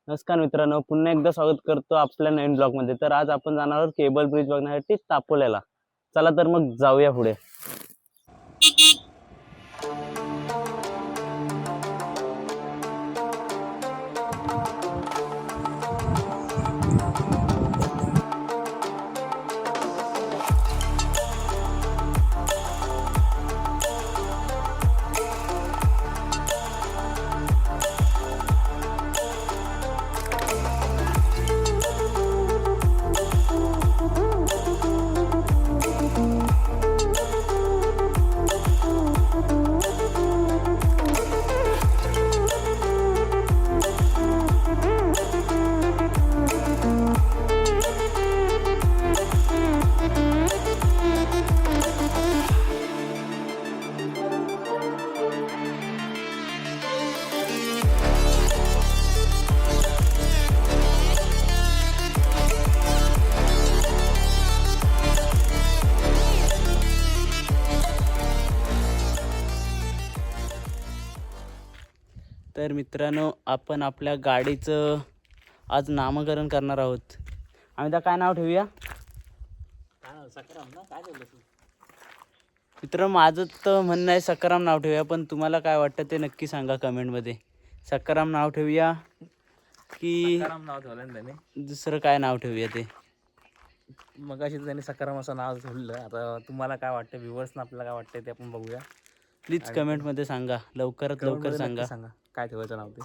नमस्कार मित्रांनो, पुन्हा एकदा स्वागत करतो आपल्या नवीन ब्लॉगमध्ये. तर आज आपण जाणार आहोत केबल ब्रिज बघण्यासाठी तापोल्याला. चला तर मग जाऊया पुढे. तर मित्रांनो, आपण आपल्या गाडीचं आज नामकरण करणार आहोत. आम्ही त्या काय नाव ठेवूया? सकाराम ना, काय बोललो तू? मित्र, माझं तर म्हणणं आहे सकाराम नाव ठेवूया, पण तुम्हाला काय वाटतं ते नक्की सांगा कमेंटमध्ये. सकाराम नाव ठेवूया की सकाराम नाव ठेवलं त्याने. दुसरं काय नाव ठेवूया ते? मगाशी त्याने सकाराम असं नाव ठेवलं. आता तुम्हाला काय वाटतं, व्ह्युअर्सना आपल्याला काय वाटतं ते आपण बघूया. प्लीज कमेंटमध्ये सांगा, लवकरात लवकर सांगा. सांगा काय ठेवायचं नाव ते.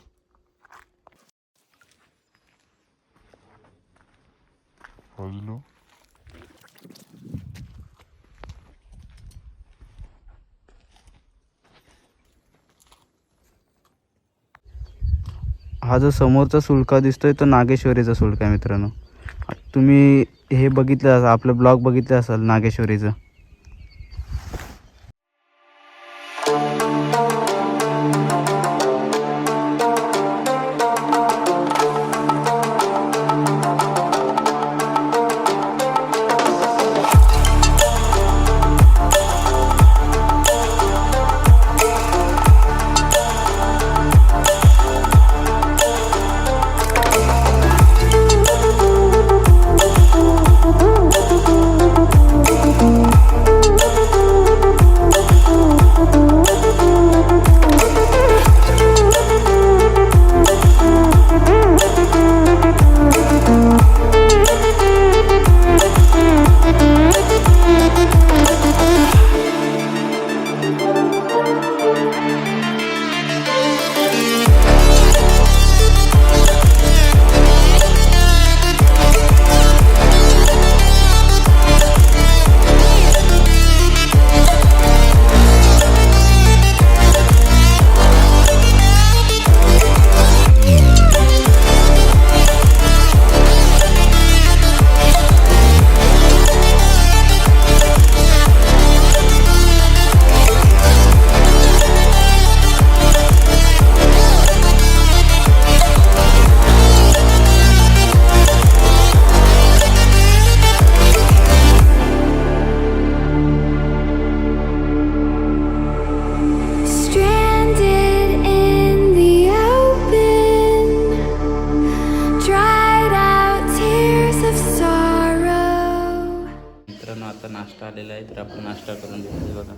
हा जो समोरचा सुळका दिसतोय तो नागेश्वरीचा सुळका आहे मित्रांनो. तुम्ही हे बघितलं असाल, आपलं ब्लॉग बघितलं असाल नागेश्वरीचं. आता नाश्ता आलेला आहे, तर आपण नाश्ता करून घेऊ. बघा,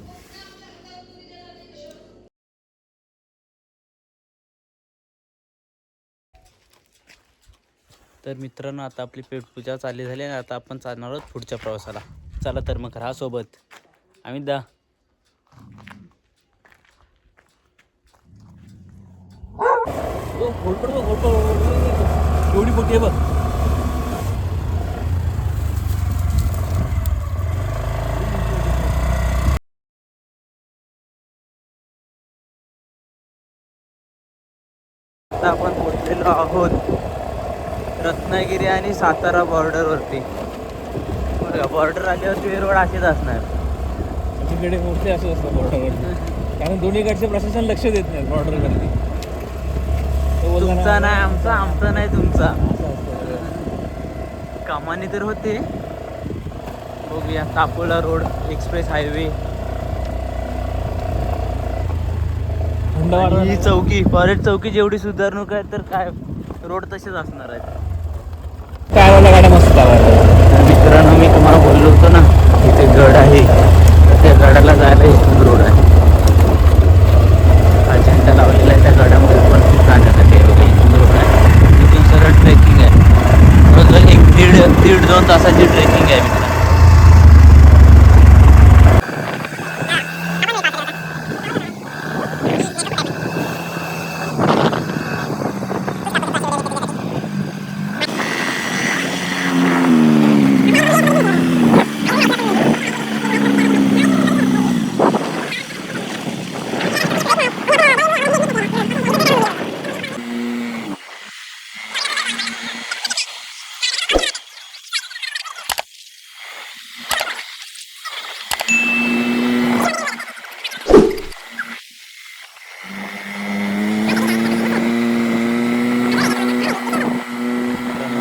तर मित्रांनो, आता आपली पेटपूजा चालू झाली आणि आता आपण चालणार आहोत पुढच्या प्रवासाला. चला तर मग राहा सोबत. आम्ही एवढी मोठी आहे बघ. आता आपण पोहोचलेलो आहोत रत्नागिरी आणि सातारा बॉर्डरवरती. बॉर्डर आल्यावरती रोड असेच असणार. तिकडे मोठे असं असतं बॉर्डरवरती, कारण दोन्हीकडचे प्रशासन लक्ष देत नाही बॉर्डरवरती. तुमचा नाही आमचा, आमचा नाही तुमचा. कामाने तर होते. बघूया, तापोला रोड, एक्सप्रेस हायवे, ही चौकी, फॉरेस्ट चौकी जेवढी सुधारणूक आहे तर काय रोड तसेच असणार आहेत. काय वाला गाड्या मस्त चालवतात. तर मित्रांनो मी तुम्हाला बोललो होतो ना इथे गड आहे, तर त्या गडाला जायला इथून रोड आहे. हा झेंडा लावलेला आहे त्या गडामध्ये पण खूप जाण्यासाठी आहे. इथून रोड आहे, इथून सरळ ट्रेकिंग आहे. बरोबर एक दीड 2 तासाची ट्रेकिंग आहे मित्रांनो.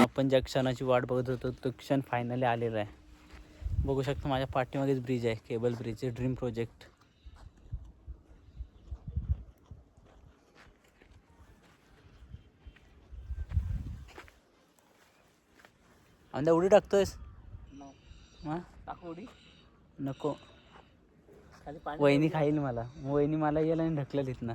आपण ज्या क्षणाची वाट बघत होतो तो क्षण फायनली आलेला आहे. बघू शकता माझ्या पाठीमागेच ब्रिज आहे, केबल ब्रिज, ड्रीम प्रोजेक्ट. अंदा उडी टाकतोयस? हां टाकू उडी? नको, वहिनी खाईल मला. वहिनी मला येईल आणि ढकलेल इथनं.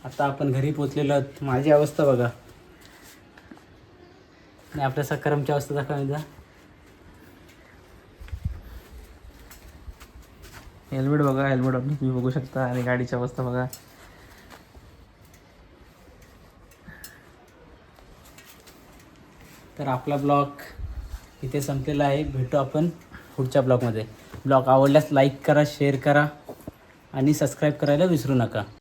आता आपण घरी पोचलेलो आहोत. माझी अवस्था बघा आणि आपल्या सकारामची अवस्था दाखवा एकदा. हेल्मेट बघा, हेल्मेट आपली तुम्ही बघू शकता. आणि गाडीची अवस्था बघा. तर आपला ब्लॉग इथे संपलेला आहे. भेटू आपण पुढच्या ब्लॉगमध्ये. ब्लॉग आवडल्यास लाईक करा, शेअर करा आणि सबस्क्राईब करायला विसरू नका.